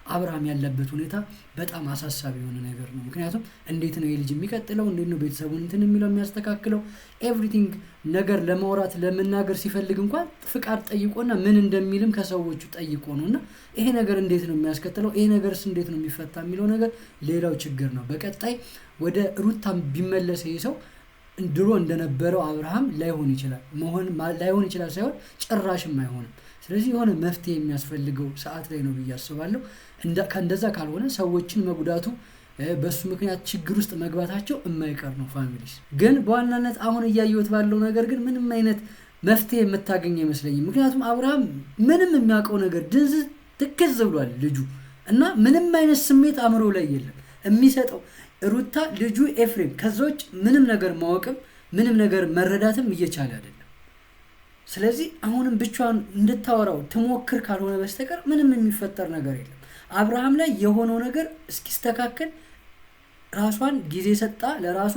አብርሃም ያለበት ሁኔታ በጣም አሳሳቢ የሆነ ነገር ነው። ምክንያቱም እንዴት ነው የልጅ የሚቀጥለው? እንዴት ነው ቤተሰቡን እንትን የሚለው የሚያስተካክለው? ኤቭሪቲንግ ነገር ለማውራት ለመናገር ሲፈልግ እንኳን ፍቃድ ጠይቆና ምን እንደሚልም ከሰዎቹ ጠይቆ ነውና ይሄ ነገር እንዴት ነው የሚያስከትለው? ይሄ ነገርስ እንዴት ነው የሚፈታ የሚለው ነገር ሌላው ችግር ነው። በቀጣይ ወደ ሩታም ቢመለስ ይሄ ሰው ድሮ እንደነበረው አብርሃም ላይሆን ይችላል ሳይሆን ጭራሽም አይሆንም። ስለዚህ የሆነ መፍትሄ የሚያስፈልገው ሰዓት ላይ ነው ብዬ አስባለሁ። እንደዛ ካልሆነ ሰዎችን መጉዳቱ በሱ ምክንያት ችግር ውስጥ መግባታቸው የማይቀር ነው። ፋሚሊስ ግን በዋናነት አሁን እያየሁት ባለው ነገር ግን ምንም አይነት መፍትሄ የምታገኝ አይመስለኝም። ምክንያቱም አብርሃም ምንም የሚያውቀው ነገር ድንዝዝ ትክዝ ብሏል ልጁ እና ምንም አይነት ስሜት አእምሮ ላይ የለም የሚሰጠው ሩታ ልጁ ኤፍሬም ከዛ ውጭ ምንም ነገር ማወቅም ምንም ነገር መረዳትም እየቻለ አይደለም። ስለዚህ አሁንም ብቻዋን እንድታወራው ትሞክር ካልሆነ በስተቀር ምንም የሚፈጠር ነገር የለም። አብርሃም ላይ የሆነው ነገር እስኪስተካከል ራሷን ጊዜ ሰጣ ለራሷ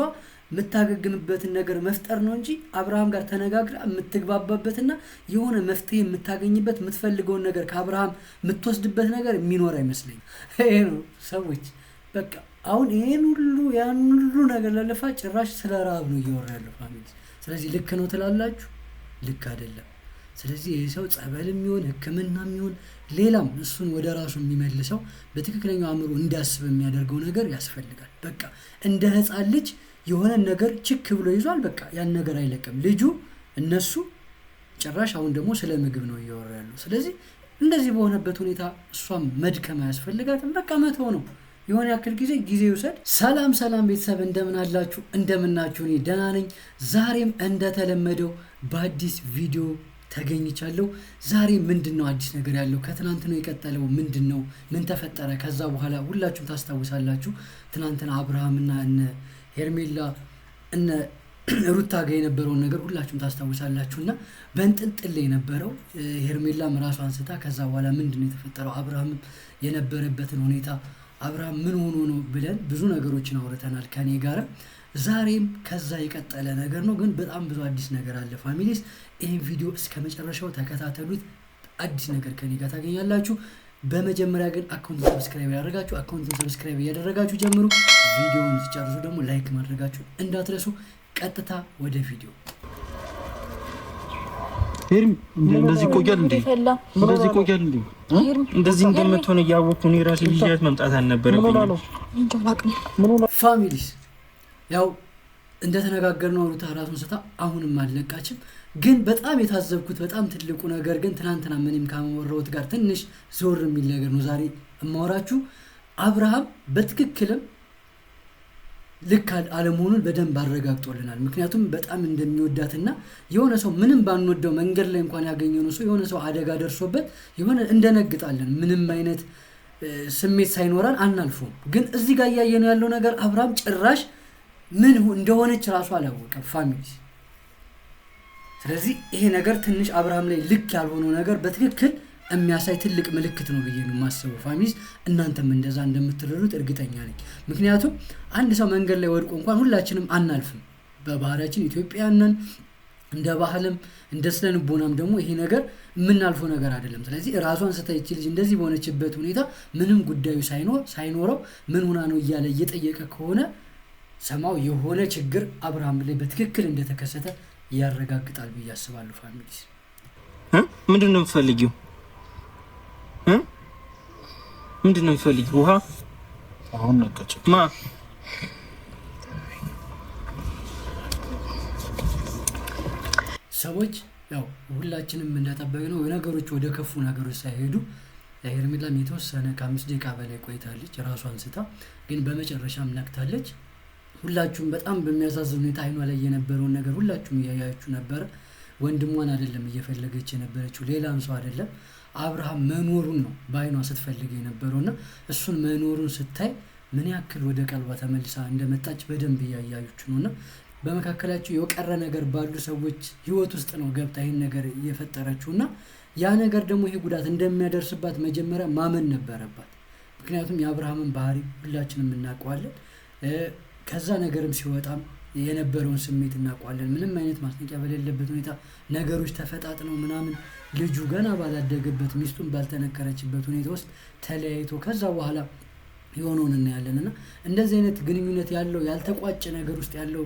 የምታገግምበትን ነገር መፍጠር ነው እንጂ አብርሃም ጋር ተነጋግራ የምትግባባበትና የሆነ መፍትሄ የምታገኝበት የምትፈልገውን ነገር ከአብርሃም የምትወስድበት ነገር የሚኖር አይመስለኝም። ይሄ ነው ሰዎች በቃ አሁን ያን ሁሉ ነገር ለለፋ ጭራሽ ስለ ረሃብ ነው እያወራ ያለው ፋሚሊ። ስለዚህ ልክ ነው ትላላችሁ? ልክ አይደለም። ስለዚህ ይህ ሰው ጸበልም ይሁን ሕክምናም ይሁን ሌላም እሱን ወደ ራሱ የሚመልሰው በትክክለኛው አእምሮ እንዲያስብ የሚያደርገው ነገር ያስፈልጋል። በቃ እንደ ሕፃን ልጅ የሆነ ነገር ችክ ብሎ ይዟል። በቃ ያን ነገር አይለቅም ልጁ። እነሱ ጭራሽ አሁን ደግሞ ስለ ምግብ ነው እያወራ ያለው። ስለዚህ እንደዚህ በሆነበት ሁኔታ እሷም መድከም አያስፈልጋትም። በቃ መተው ነው። የሆነ ያክል ጊዜ ይውሰድ። ሰላም ቤተሰብ እንደምን አላችሁ? እንደምናችሁ? እኔ ደህና ነኝ። ዛሬም እንደተለመደው በአዲስ ቪዲዮ ተገኝቻለሁ። ዛሬ ምንድነው አዲስ ነገር ያለው? ከትናንት ነው የቀጠለው? ምንድነው? ምን ተፈጠረ? ከዛ በኋላ ሁላችሁም ታስታውሳላችሁ። ትናንትና አብርሃምና እነ ሄርሜላ እነ ሩታ ጋር የነበረውን ነገር ሁላችሁም ታስታውሳላችሁና በእንጥልጥል የነበረው ሄርሜላም ራሷ አንስታ ከዛ በኋላ ምንድነው የተፈጠረው? አብርሃም የነበረበትን ሁኔታ አብርሃም ምን ሆኖ ነው ብለን ብዙ ነገሮችን አውርተናል ከኔ ጋር። ዛሬም ከዛ የቀጠለ ነገር ነው፣ ግን በጣም ብዙ አዲስ ነገር አለ ፋሚሊስ። ይህን ቪዲዮ እስከ መጨረሻው ተከታተሉት። አዲስ ነገር ከኔ ጋር ታገኛላችሁ። በመጀመሪያ ግን አካውንቱን ሰብስክራይብ እያደረጋችሁ ጀምሩ። ቪዲዮውን ሲጨርሱ ደግሞ ላይክ ማድረጋችሁ እንዳትረሱ። ቀጥታ ወደ ቪዲዮ። እንደዚህ ቆያል እንዴ? እንደዚህ እንደምትሆን እያወቅሁ እኔ ራሴ ልጅያት መምጣት አልነበረብኝም። ፋሚሊስ ያው እንደተነጋገርነው ሩታ ራሱን ስታ አሁንም አልለቃችም። ግን በጣም የታዘብኩት በጣም ትልቁ ነገር ግን ትናንትና ምንም ካመወራሁት ጋር ትንሽ ዞር የሚል ነገር ነው ዛሬ እማወራችሁ። አብርሃም በትክክልም ልክ አለመሆኑን በደንብ አረጋግጦልናል። ምክንያቱም በጣም እንደሚወዳትና የሆነ ሰው ምንም ባንወደው መንገድ ላይ እንኳን ያገኘነው ሰው የሆነ ሰው አደጋ ደርሶበት የሆነ እንደነግጣለን። ምንም አይነት ስሜት ሳይኖረን አናልፈውም። ግን እዚህ ጋር እያየነው ያለው ነገር አብርሃም ጭራሽ ምን እንደሆነች ራሱ አላወቀም ፋሚሊ። ስለዚህ ይሄ ነገር ትንሽ አብርሃም ላይ ልክ ያልሆነው ነገር በትክክል የሚያሳይ ትልቅ ምልክት ነው ብዬ ነው የማስበው ፋሚሊስ። እናንተም እንደዛ እንደምትረዱት እርግጠኛ ነኝ። ምክንያቱም አንድ ሰው መንገድ ላይ ወድቆ እንኳን ሁላችንም አናልፍም። በባህሪያችን ኢትዮጵያውያን ነን። እንደ ባህልም እንደ ስለንቦናም ደግሞ ይሄ ነገር የምናልፈው ነገር አይደለም። ስለዚህ ራሷን ስታይች ልጅ እንደዚህ በሆነችበት ሁኔታ ምንም ጉዳዩ ሳይኖረው ምን ሆና ነው እያለ እየጠየቀ ከሆነ ሰማው የሆነ ችግር አብርሃም ላይ በትክክል እንደተከሰተ ያረጋግጣል ብዬ አስባለሁ ፋሚሊስ። ምንድነው የምትፈልጊው? ምንድነው የምትፈልጊው? ውሃ አሁን ነቀች ሰዎች ያው ሁላችንም እንደጠበቅነው ነገሮች ወደ ከፉ ነገሮች ሳይሄዱ ሄርሜላም የተወሰነ ከ5 ደቂቃ በላይ ቆይታለች ራሷን ስታ፣ ግን በመጨረሻም ነቅታለች። ሁላችሁም በጣም በሚያሳዝን ሁኔታ አይኗ ላይ የነበረውን ነገር ሁላችሁም እያያችሁ ነበር። ወንድሟን አይደለም እየፈለገች የነበረችው ሌላም ሰው አይደለም፣ አብርሃም መኖሩን ነው በአይኗ ስትፈልግ የነበረውና እሱን መኖሩን ስታይ ምን ያክል ወደ ቀልቧ ተመልሳ እንደመጣች በደንብ እያያችሁ ነውና በመካከላቸው የቀረ ነገር ባሉ ሰዎች ህይወት ውስጥ ነው ገብታ ይሄን ነገር እየፈጠረችውና ያ ነገር ደግሞ ይሄ ጉዳት እንደሚያደርስባት መጀመሪያ ማመን ነበረባት። ምክንያቱም የአብርሃምን ባህሪ ሁላችንም እናውቀዋለን። ከዛ ነገርም ሲወጣም የነበረውን ስሜት እናውቀዋለን። ምንም አይነት ማስጠንቀቂያ በሌለበት ሁኔታ ነገሮች ተፈጣጥነው ምናምን ልጁ ገና ባላደገበት ሚስቱን ባልተነከረችበት ሁኔታ ውስጥ ተለያይቶ ከዛ በኋላ የሆነውን እናያለን። እና እንደዚህ አይነት ግንኙነት ያለው ያልተቋጨ ነገር ውስጥ ያለው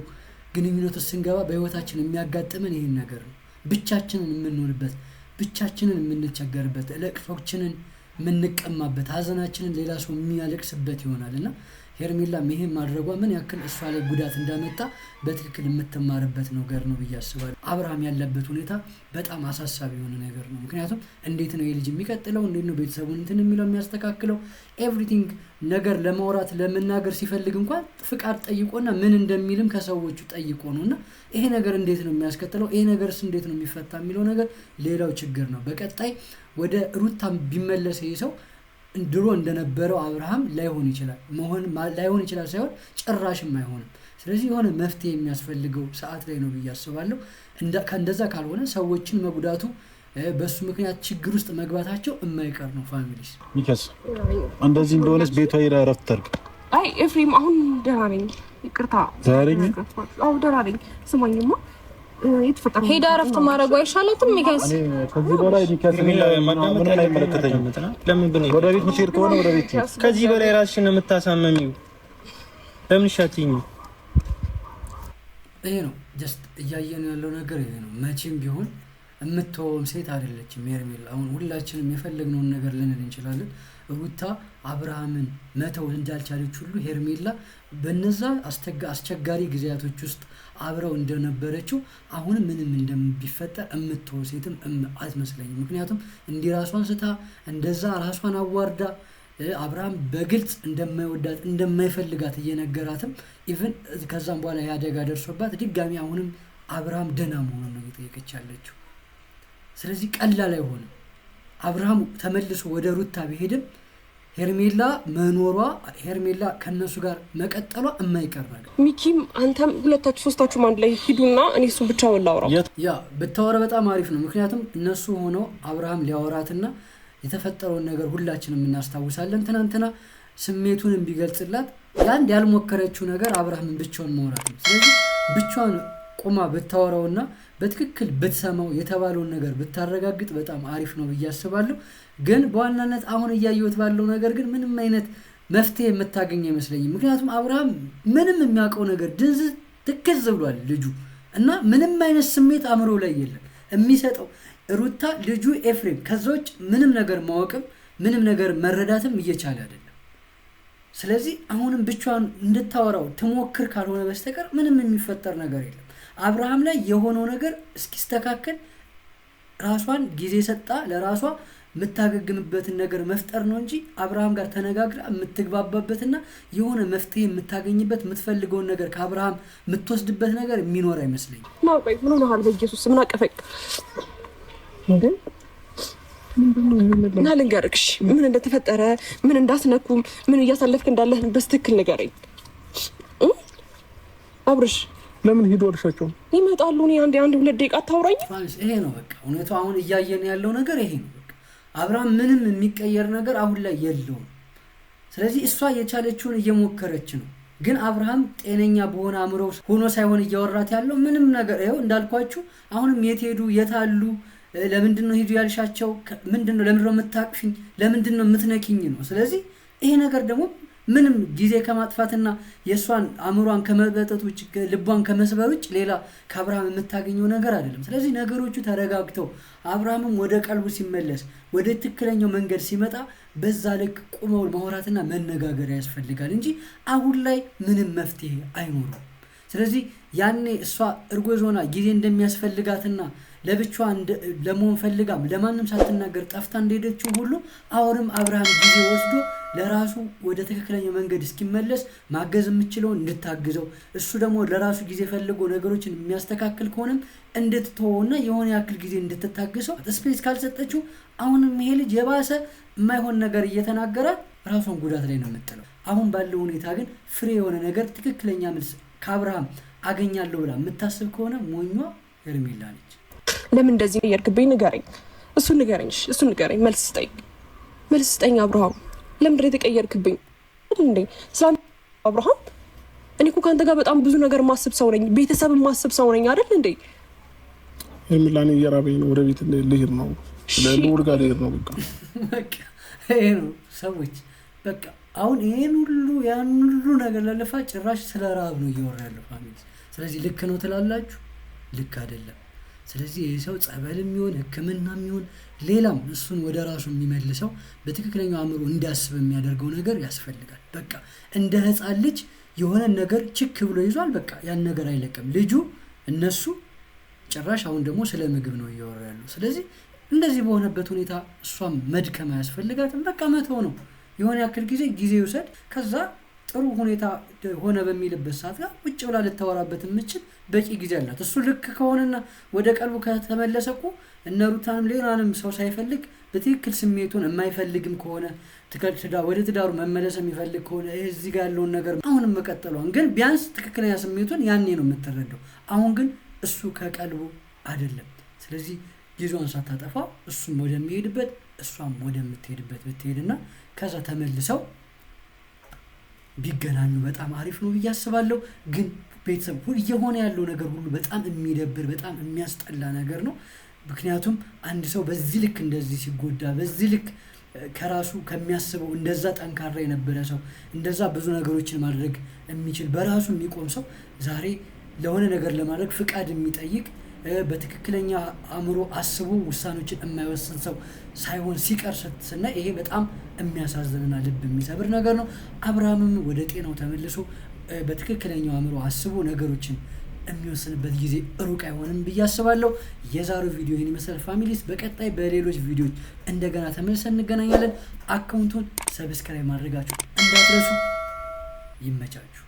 ግንኙነት ውስጥ ስንገባ በህይወታችን የሚያጋጥመን ይህን ነገር ነው። ብቻችንን የምንሆንበት፣ ብቻችንን የምንቸገርበት፣ ለቅሶችንን የምንቀማበት፣ ሀዘናችንን ሌላ ሰው የሚያለቅስበት ይሆናል። እና ሄርሜላም ይሄን ማድረጓ ምን ያክል እሷ ላይ ጉዳት እንዳመጣ በትክክል የምትማርበት ነገር ነው ብዬ አስባለሁ። አብርሃም ያለበት ሁኔታ በጣም አሳሳቢ የሆነ ነገር ነው። ምክንያቱም እንዴት ነው የልጅ የሚቀጥለው፣ እንዴት ነው ቤተሰቡን እንትን የሚለው የሚያስተካክለው፣ ኤቭሪቲንግ ነገር ለማውራት ለመናገር ሲፈልግ እንኳን ፍቃድ ጠይቆና ምን እንደሚልም ከሰዎቹ ጠይቆ ነውና ይሄ ነገር እንዴት ነው የሚያስከትለው፣ ይሄ ነገርስ እንዴት ነው የሚፈታ የሚለው ነገር ሌላው ችግር ነው። በቀጣይ ወደ ሩታም ቢመለስ ይሄ ሰው ድሮ እንደነበረው አብርሃም ላይሆን ይችላል ሳይሆን ጭራሽም አይሆንም። ስለዚህ የሆነ መፍትሄ የሚያስፈልገው ሰዓት ላይ ነው ብዬ አስባለሁ። እንደዛ ካልሆነ ሰዎችን መጉዳቱ በሱ ምክንያት ችግር ውስጥ መግባታቸው የማይቀር ነው። ፋሚሊስ ሚከስ እንደዚህ እንደሆነስ ቤቷ ሄዳ እረፍት ታርግ። አይ ኤፍሬም አሁን ደህና ነኝ፣ ይቅርታ ደህና ነኝ። ስማኝማ የተፈጠረ ሄዳ እረፍት ማድረግ አይሻላትም? ሚከስ ከዚህ በላይ ሚከስ ምን አይመለከተኝም። ለምን ብን ወደ ቤት ምሽር ከሆነ ወደ ቤት ከዚህ በላይ ራስሽን የምታሳመሚው ለምን ሻትኝ? ይሄ ነው ጀስት እያየን ያለው ነገር ይሄ ነው። መቼም ቢሆን የምትተወውም ሴት አይደለችም ሄርሜላ። አሁን ሁላችንም የፈለግነውን ነገር ልንል እንችላለን። ሩታ አብርሃምን መተው እንዳልቻለች ሁሉ ሄርሜላ በነዛ አስቸጋሪ ጊዜያቶች ውስጥ አብረው እንደነበረችው አሁን ምንም እንደሚፈጠር የምትተው ሴትም አትመስለኝም። ምክንያቱም እንዲህ ራሷን ስታ እንደዛ ራሷን አዋርዳ አብርሃም በግልጽ እንደማይወዳት እንደማይፈልጋት እየነገራትም ኢቭን ከዛም በኋላ ያደጋ ደርሶባት ድጋሚ አሁንም አብርሃም ደህና መሆኑን ነው እየጠየቀች ያለችው። ስለዚህ ቀላል አይሆንም። አብርሃም ተመልሶ ወደ ሩታ ቢሄድም ሄርሜላ መኖሯ ሄርሜላ ከነሱ ጋር መቀጠሏ የማይቀር ነገር። ሚኪም አንተም ሁለታችሁ ሶስታችሁም አንድ ላይ ሂዱና እኔ እሱን ብቻውን ላውራው። ያ ብታወራ በጣም አሪፍ ነው። ምክንያቱም እነሱ ሆነው አብርሃም ሊያወራትና የተፈጠረውን ነገር ሁላችንም እናስታውሳለን። ትናንትና ስሜቱን ቢገልጽላት ያን ያልሞከረችው ነገር አብርሃምን ብቻውን ማውራት ነው። ስለዚህ ብቻውን ቆማ ብታወራውና በትክክል ብትሰማው የተባለውን ነገር ብታረጋግጥ በጣም አሪፍ ነው ብዬ አስባለሁ። ግን በዋናነት አሁን እያየሁት ባለው ነገር ግን ምንም አይነት መፍትሄ የምታገኝ አይመስለኝም። ምክንያቱም አብርሃም ምንም የሚያውቀው ነገር ድንዝዝ ትክዝ ብሏል ልጁ እና ምንም አይነት ስሜት አእምሮ ላይ የለም የሚሰጠው ሩታ ልጁ ኤፍሬም ከዛ ውጭ ምንም ነገር ማወቅም ምንም ነገር መረዳትም እየቻለ አይደለም። ስለዚህ አሁንም ብቻዋን እንድታወራው ትሞክር ካልሆነ በስተቀር ምንም የሚፈጠር ነገር የለም። አብርሃም ላይ የሆነው ነገር እስኪስተካከል ራሷን ጊዜ ሰጣ ለራሷ የምታገግምበትን ነገር መፍጠር ነው እንጂ አብርሃም ጋር ተነጋግራ የምትግባባበትና የሆነ መፍትሄ የምታገኝበት የምትፈልገውን ነገር ከአብርሃም የምትወስድበት ነገር የሚኖር አይመስለኝም። ማውቀይ ምን ሆነሃል? በኢየሱስ ምን አቀፈቅ እንዴ? እና ልንገርሽ ምን እንደተፈጠረ ምን እንዳስነኩም ምን እያሳለፍክ እንዳለህ በስትክክል ንገረኝ አብርሽ። ለምን ሄዶ አልሻቸው ይመጣሉ? እኔ አንድ ሁለት ደቂቃ አታውራኝ? ይሄ ነው በቃ እውነታው። አሁን እያየን ያለው ነገር ይሄ ነው በቃ። አብርሃም ምንም የሚቀየር ነገር አሁን ላይ የለውም። ስለዚህ እሷ የቻለችውን እየሞከረች ነው። ግን አብርሃም ጤነኛ በሆነ አእምሮ ሆኖ ሳይሆን እያወራት ያለው ምንም ነገር ይኸው እንዳልኳችሁ አሁንም የት ሄዱ የታሉ ለምንድነው ሂዱ ያልሻቸው ምንድነው ለምንድነው የምታቅፊኝ ለምንድነው የምትነኪኝ ነው። ስለዚህ ይሄ ነገር ደግሞ ምንም ጊዜ ከማጥፋትና የሷን አእምሯን ከመበጠጥ ውጭ ልቧን ከመስበር ውጭ ሌላ ከአብርሃም የምታገኘው ነገር አይደለም። ስለዚህ ነገሮቹ ተረጋግተው አብርሃምም ወደ ቀልቡ ሲመለስ ወደ ትክክለኛው መንገድ ሲመጣ በዛ ልክ ቁመው ማውራትና መነጋገር ያስፈልጋል እንጂ አሁን ላይ ምንም መፍትሄ አይኖርም። ስለዚህ ያኔ እሷ እርጉዝ ሆና ጊዜ እንደሚያስፈልጋትና ለብቻዋ ለመሆን ፈልጋም ለማንም ሳትናገር ጠፍታ እንደሄደችው ሁሉ አሁንም አብርሃም ጊዜ ወስዶ ለራሱ ወደ ትክክለኛው መንገድ እስኪመለስ ማገዝ የምችለውን እንድታግዘው እሱ ደግሞ ለራሱ ጊዜ ፈልጎ ነገሮችን የሚያስተካክል ከሆነም እንድትተወውና የሆነ ያክል ጊዜ እንድትታገሰው ስፔስ ካልሰጠችው አሁንም ይሄ ልጅ የባሰ የማይሆን ነገር እየተናገራት ራሷን ጉዳት ላይ ነው የምጥለው። አሁን ባለው ሁኔታ ግን ፍሬ የሆነ ነገር ትክክለኛ መልስ ከአብርሃም አገኛለሁ ብላ የምታስብ ከሆነ ሞኟ ሄርሜላ ነች። ለምን እንደዚህ ያርክብኝ? ንገረኝ፣ እሱን ንገረኝ። መልስ ስጠኝ አብርሃም። ለምን እንደተቀየርክብኝ እንዴ? ስላንተ አብርሃም እኔ እኮ ካንተ ጋር በጣም ብዙ ነገር ማስብ ሰው ነኝ፣ ቤተሰብ ማስብ ሰው ነኝ አይደል እንዴ? የሚላኔ እየራበኝ ነው። ወደ ቤት ልሄድ ነው። ለልውድ ጋር ልሄድ ነው። በቃ ይሄ ነው ሰዎች። በቃ አሁን ይሄን ሁሉ ያን ሁሉ ነገር ለለፋ ጭራሽ ስለ ረሃብ ነው እያወራ ያለው ፋሚሊ። ስለዚህ ልክ ነው ትላላችሁ? ልክ አይደለም። ስለዚህ ይህ ሰው ጸበልም ይሁን ሕክምናም ይሁን ሌላም እሱን ወደ ራሱ የሚመልሰው በትክክለኛው አእምሮ እንዲያስብ የሚያደርገው ነገር ያስፈልጋል። በቃ እንደ ሕፃን ልጅ የሆነ ነገር ችክ ብሎ ይዟል። በቃ ያን ነገር አይለቅም ልጁ። እነሱ ጭራሽ አሁን ደግሞ ስለ ምግብ ነው እያወራ ያለው። ስለዚህ እንደዚህ በሆነበት ሁኔታ እሷም መድከም አያስፈልጋትም። በቃ መተው ነው። የሆነ ያክል ጊዜ ይውሰድ። ከዛ ጥሩ ሁኔታ ሆነ በሚልበት ሰዓት ጋር ውጭ ብላ ልታወራበት የምችል በቂ ጊዜ አላት። እሱ ልክ ከሆነና ወደ ቀልቡ ከተመለሰ እኮ እነ ሩታንም ሌላንም ሰው ሳይፈልግ በትክክል ስሜቱን የማይፈልግም ከሆነ ወደ ትዳሩ መመለስ የሚፈልግ ከሆነ እዚህ ጋር ያለውን ነገር አሁንም መቀጠሏን ግን ቢያንስ ትክክለኛ ስሜቱን ያኔ ነው የምትረዳው። አሁን ግን እሱ ከቀልቡ አይደለም። ስለዚህ ጊዜዋን ሳታጠፋ እሱም ወደሚሄድበት እሷም ወደምትሄድበት ብትሄድና ከዛ ተመልሰው ቢገናኙ በጣም አሪፍ ነው ብዬ አስባለሁ። ግን ቤተሰብ እየሆነ ያለው ነገር ሁሉ በጣም የሚደብር በጣም የሚያስጠላ ነገር ነው። ምክንያቱም አንድ ሰው በዚህ ልክ እንደዚህ ሲጎዳ በዚህ ልክ ከራሱ ከሚያስበው እንደዛ ጠንካራ የነበረ ሰው እንደዛ ብዙ ነገሮችን ማድረግ የሚችል በራሱ የሚቆም ሰው ዛሬ ለሆነ ነገር ለማድረግ ፍቃድ የሚጠይቅ በትክክለኛ አእምሮ አስቦ ውሳኔዎችን የማይወስን ሰው ሳይሆን ሲቀር ስናይ ይሄ በጣም የሚያሳዝንና ልብ የሚሰብር ነገር ነው። አብርሃምም ወደ ጤናው ተመልሶ በትክክለኛው አእምሮ አስቦ ነገሮችን የሚወስንበት ጊዜ ሩቅ አይሆንም ብዬ አስባለሁ። የዛሬው ቪዲዮ ይህን ይመስላል ፋሚሊስ። በቀጣይ በሌሎች ቪዲዮዎች እንደገና ተመልሰን እንገናኛለን። አካውንቱን ሰብስክራይብ ማድረጋችሁ እንዳትረሱ። ይመቻችሁ።